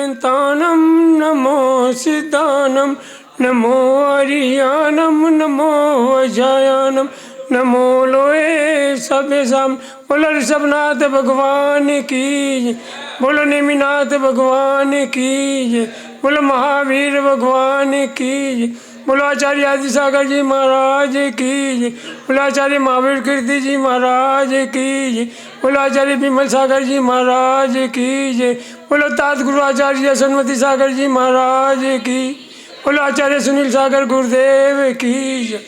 अनंतानम नमो सिद्धानम नमो हरियानम नमो अजायानम नमो लोए सबेशम। बोलो ऋषभनाथ भगवान की, बोलो नेमिनाथ भगवान की, बोलो महावीर भगवान की, बोलो आचार्य आदि सागर जी महाराज की, बोलो आचार्य महावीर कीर्ति जी महाराज की, बोलो आचार्य विमल सागर जी महाराज की, बोलो तात गुरु आचार्य सन्मति सागर जी महाराज की, बोलो आचार्य सुनील सागर गुरुदेव की।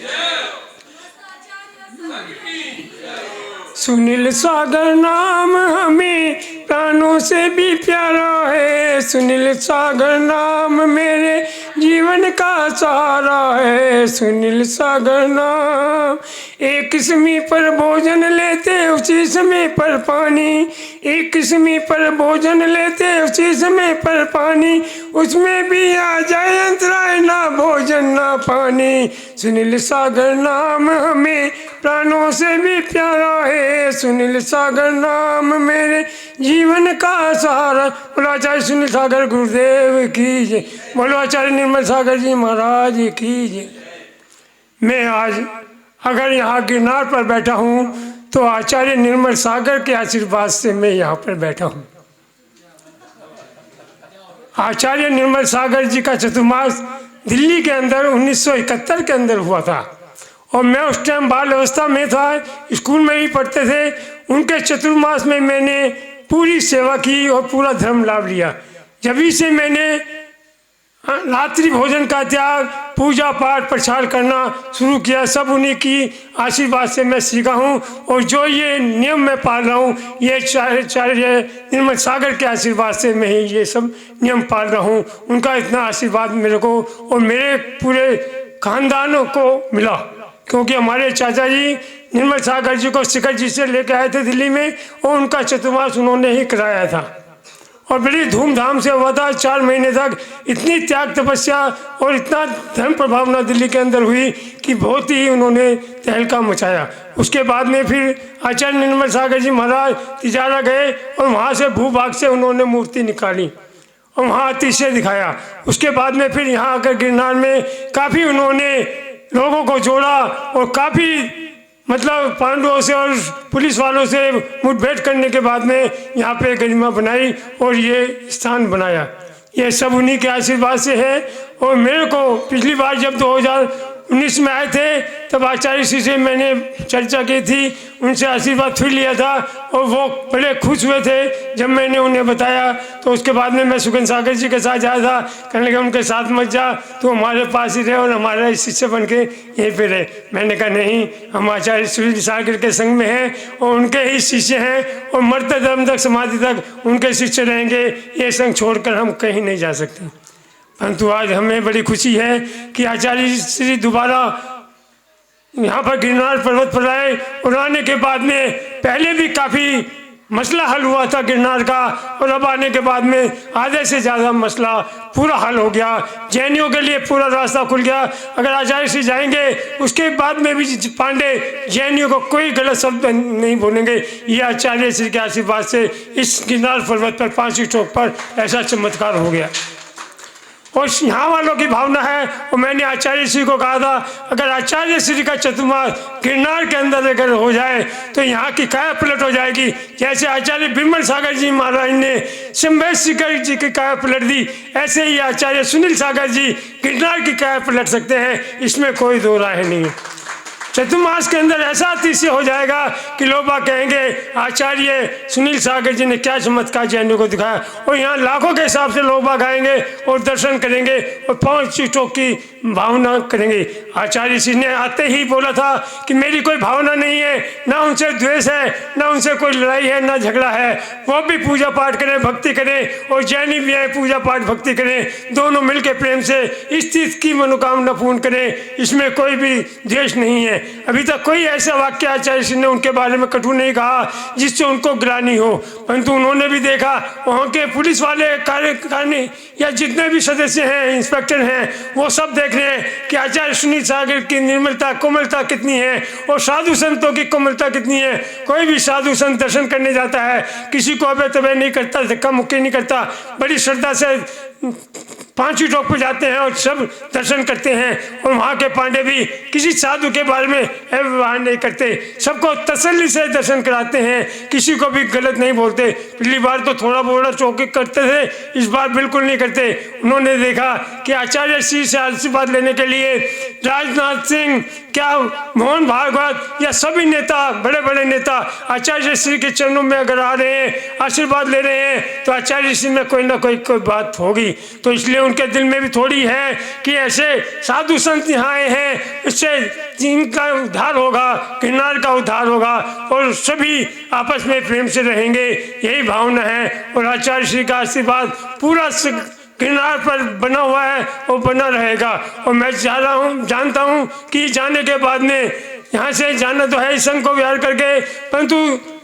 सुनील सागर नाम हमें प्राणों से भी प्यारा है, सुनील सागर नाम मेरे जीवन का सहारा है। सुनील सागर नाम एक किस्मी पर भोजन लेते उसी समय पर पानी, एक किस्मी पर भोजन लेते उसी समय पर पानी, उसमें भी आ जाए अंतराय ना भोजन ना पानी। सुनील सागर नाम हमें प्राणों से भी प्यारा है, सुनील सागर नाम मेरे जीवन का सहारा। बोलो आचार्य सुनील सागर गुरुदेव की जय, बोलो आचार्य निर्मल सागर जी महाराज की जय। मैं आज अगर यहाँ गिरनार पर बैठा हूँ तो आचार्य निर्मल सागर के आशीर्वाद से मैं यहाँ पर बैठा हूँ। आचार्य निर्मल सागर जी का चतुर्मास दिल्ली के अंदर 1971 के अंदर हुआ था और मैं उस टाइम बाल अवस्था में था, स्कूल में ही पढ़ते थे। उनके चतुर्मास में मैंने पूरी सेवा की और पूरा धर्म लाभ लिया। जब से मैंने रात्रि भोजन का त्याग, पूजा पाठ प्रचार करना शुरू किया, सब उन्हीं की आशीर्वाद से मैं सीखा हूँ। और जो ये नियम मैं पाल रहा हूँ ये आचार्य निर्मल सागर के आशीर्वाद से मैं ही ये सब नियम पाल रहा हूँ। उनका इतना आशीर्वाद मेरे को और मेरे पूरे खानदानों को मिला, क्योंकि हमारे चाचा जी निर्मल सागर जी को शिखर जी से लेकर आए थे दिल्ली में और उनका चतुर्मास उन्होंने ही कराया था और बड़ी धूमधाम से हुआ था। 4 महीने तक इतनी त्याग तपस्या और इतना धर्म प्रभावना दिल्ली के अंदर हुई कि बहुत ही उन्होंने तहलका मचाया। उसके बाद में फिर आचार्य निर्मल सागर जी महाराज तिजारा गए और वहाँ से भूभाग से उन्होंने मूर्ति निकाली और वहाँ अतिशय दिखाया। उसके बाद में फिर यहाँ आकर गिरनार में काफ़ी उन्होंने लोगों को जोड़ा और काफ़ी मतलब पांडवों से और पुलिस वालों से मुठभेड़ करने के बाद में यहाँ पे गरिमा बनाई और ये स्थान बनाया। ये सब उन्हीं के आशीर्वाद से है। और मेरे को पिछली बार जब 2019 में आए थे तब आचार्य जी से मैंने चर्चा की थी, उनसे आशीर्वाद फिर लिया था और वो बड़े खुश हुए थे जब मैंने उन्हें बताया। तो उसके बाद में मैं सुगन सागर जी के साथ आया था, कहने लगे उनके साथ मत जा, तो हमारे पास ही रहे और हमारा शिष्य बन के यहीं पर रहे। मैंने कहा नहीं, हम आचार्य सुनील सागर के संग में हैं और उनके ही शिष्य हैं और मरते दम तक समाधि तक उनके शिष्य रहेंगे। ये संग छोड़कर हम कहीं नहीं जा सकते। परंतु आज हमें बड़ी खुशी है कि आचार्य श्री दोबारा यहाँ पर गिरनार पर्वत पर आए और आने के बाद में पहले भी काफ़ी मसला हल हुआ था गिरनार का और अब आने के बाद में आधे से ज़्यादा मसला पूरा हल हो गया। जैनियों के लिए पूरा रास्ता खुल गया। अगर आचार्य श्री जाएंगे उसके बाद में भी पांडे जैनियों को कोई गलत शब्द नहीं बोलेंगे। ये आचार्य श्री के आशीर्वाद से इस गिरनार पर्वत पर 5 स्टॉप पर ऐसा चमत्कार हो गया। और यहाँ वालों की भावना है और मैंने आचार्य श्री को कहा था अगर आचार्य श्री का चतुर्मास गिरनार के अंदर अगर हो जाए तो यहाँ की काया पलट हो जाएगी। जैसे आचार्य विमल सागर जी महाराज ने शंभेश शिखर जी की काया पलट दी, ऐसे ही आचार्य सुनील सागर जी गिरनार की काया पलट सकते हैं, इसमें कोई दो राय नहीं है। चतुर्मास के अंदर ऐसा अतिशय हो जाएगा कि लोग कहेंगे आचार्य सुनील सागर जी ने क्या चमत्कार जैनियों को दिखाया। और यहाँ लाखों के हिसाब से लोग आएंगे और दर्शन करेंगे और 5 सीटों की भावना करेंगे। आचार्य श्री ने आते ही बोला था कि मेरी कोई भावना नहीं है, ना उनसे द्वेष है, ना उनसे कोई लड़ाई है, ना झगड़ा है। वो भी पूजा पाठ करें, भक्ति करें और जैनी भी है पूजा पाठ भक्ति करें, दोनों मिलकर प्रेम से इस चीज़ की मनोकामना पूर्ण करें। इसमें कोई भी द्वेष नहीं है। हैं। अभी तक कोई ऐसा वाक्य आचार्य श्री ने उनके बारे में कटु नहीं कहा जिससे उनको ग्लानि हो, परंतु उन्होंने भी देखा वहाँ के पुलिस वाले कार्यकारिणी या जितने भी सदस्य हैं, इंस्पेक्टर हैं, वो सब देख रहे हैं कि आचार्य सुनील सागर की निर्मलता कोमलता कितनी है और साधु संतों की कोमलता कितनी है। कोई भी साधु संत दर्शन करने जाता है, किसी को अबे तबे नहीं करता, धक्का मुक्की नहीं करता, बड़ी श्रद्धा से पांचवी चौक पर जाते हैं और सब दर्शन करते हैं। और वहाँ के पांडे भी किसी साधु के बारे में व्यवहार नहीं करते, सबको तसल्ली से दर्शन कराते हैं, किसी को भी गलत नहीं बोलते। पिछली बार तो थोड़ा बोड़ा चौकी करते थे, इस बार बिल्कुल नहीं करते। उन्होंने देखा कि आचार्य श्री से आशीर्वाद लेने के लिए राजनाथ सिंह, क्या मोहन भागवत या सभी नेता, बड़े बड़े नेता आचार्य श्री के चरणों में अगर आ रहे हैं, आशीर्वाद ले रहे हैं, तो आचार्य श्री में कोई ना कोई बात होगी। तो इसलिए उनके दिल में भी थोड़ी है कि ऐसे साधु संत यहाँ आए हैं, इससे इनका उद्धार होगा, गिरनार का उद्धार होगा और सभी आपस में प्रेम से रहेंगे, यही भावना है। और आचार्य श्री का आशीर्वाद पूरा गिरनार पर बना हुआ है, वो बना रहेगा। और मैं जानता हूँ कि जाने के बाद में यहाँ से जाना तो है संघ को विहार करके, परंतु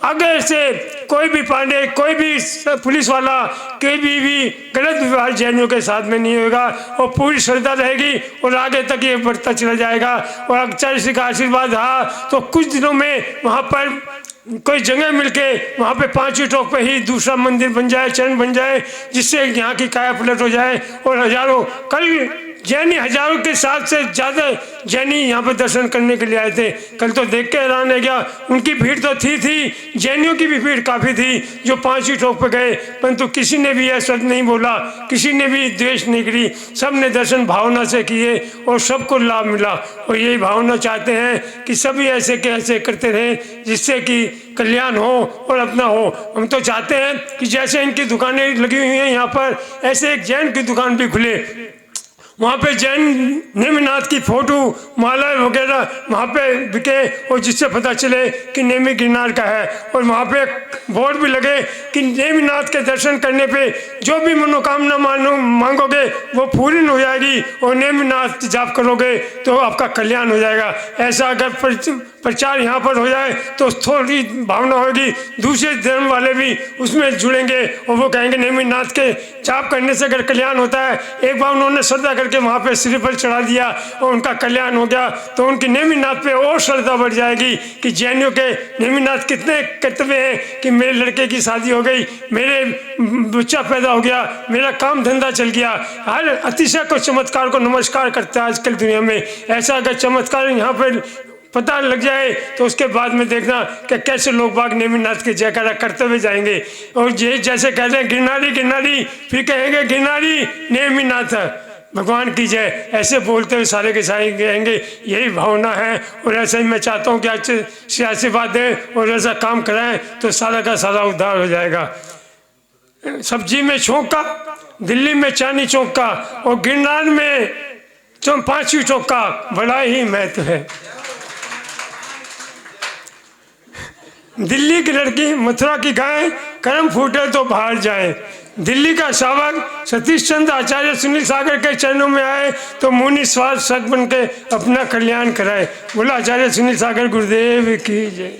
आगे से कोई भी पांडे, कोई भी पुलिस वाला, कोई भी गलत व्यवहार जैनियों के साथ में नहीं होगा और पूरी श्रद्धा रहेगी और आगे तक ये बढ़ता चला जाएगा। और आचार्य श्री का आशीर्वाद रहा तो कुछ दिनों में वहाँ पर कोई जगह मिलके वहाँ पे पांचवी चौक पे ही दूसरा मंदिर बन जाए, चरण बन जाए, जिससे यहाँ की काया पलट हो जाए। और हजारों, कल जैनी हजारों के साथ से ज़्यादा जैनी यहाँ पे दर्शन करने के लिए आए थे। कल तो देख के हैरान है गया, उनकी भीड़ तो थी, जैनियों की भी भीड़ काफ़ी थी जो पांचवी चौक पे गए, परंतु किसी ने भी ऐसा नहीं बोला, किसी ने भी द्वेष नहीं करी, सब ने दर्शन भावना से किए और सबको लाभ मिला। और यही भावना चाहते हैं कि सभी ऐसे के ऐसे करते रहें जिससे कि कल्याण हो और अपना हो। हम तो चाहते हैं कि जैसे इनकी दुकानें लगी हुई हैं यहाँ पर, ऐसे एक जैन की दुकान भी खुले, वहाँ पे जैन नेमिनाथ की फोटो, मालाएं वगैरह वहाँ पे बिके और जिससे पता चले कि नेमी गिरनार का है। और वहाँ पे बोर्ड भी लगे कि नेमिनाथ के दर्शन करने पे जो भी मनोकामना मांगोगे वो पूरी हो जाएगी और नेमिनाथ जाप करोगे तो आपका कल्याण हो जाएगा। ऐसा अगर प्रचार यहाँ पर हो जाए तो थोड़ी भावना होगी, दूसरे धर्म वाले भी उसमें जुड़ेंगे और वो कहेंगे नेमिनाथ के जाप करने से अगर कल्याण होता है। एक बार उन्होंने श्रद्धा करके वहाँ पे श्रीफल चढ़ा दिया और उनका कल्याण हो गया, तो उनकी नेमिनाथ पे और श्रद्धा बढ़ जाएगी कि जैनियों के नेमिनाथ कितने कर्तव्य हैं कि मेरे लड़के की शादी हो गई, मेरे बच्चा पैदा हो गया, मेरा काम धंधा चल गया। हर अतिशय को चमत्कार को नमस्कार करते हैं आजकल दुनिया में। ऐसा अगर चमत्कार यहाँ पर पता लग जाए तो उसके बाद में देखना कि कैसे लोग बाग नेमिनाथ के जयकारा करते हुए जाएंगे। और ये जैसे कहते हैं गिरनारी गिरनारी, फिर कहेंगे गिरनारी नेमिनाथ भगवान की जय, ऐसे बोलते हुए सारे के सारे कहेंगे। यही भावना है और ऐसे ही मैं चाहता हूँ कि अच्छे आशीर्वाद दें और ऐसा काम कराएं तो सारा का सारा उद्धार हो जाएगा। सब्जी में चौक का, दिल्ली में चांदनी चौक का और गिरनार में पांचवी चौक का बड़ा ही महत्व है। दिल्ली की लड़की मथुरा की गाय, कर्म फूटे तो बाहर जाए। दिल्ली का शावक सतीश चंद्र आचार्य सुनील सागर के चरणों में आए तो मुनि स्वार्थ सक बन के अपना कल्याण कराए। बोला आचार्य सुनील सागर गुरुदेव की जय।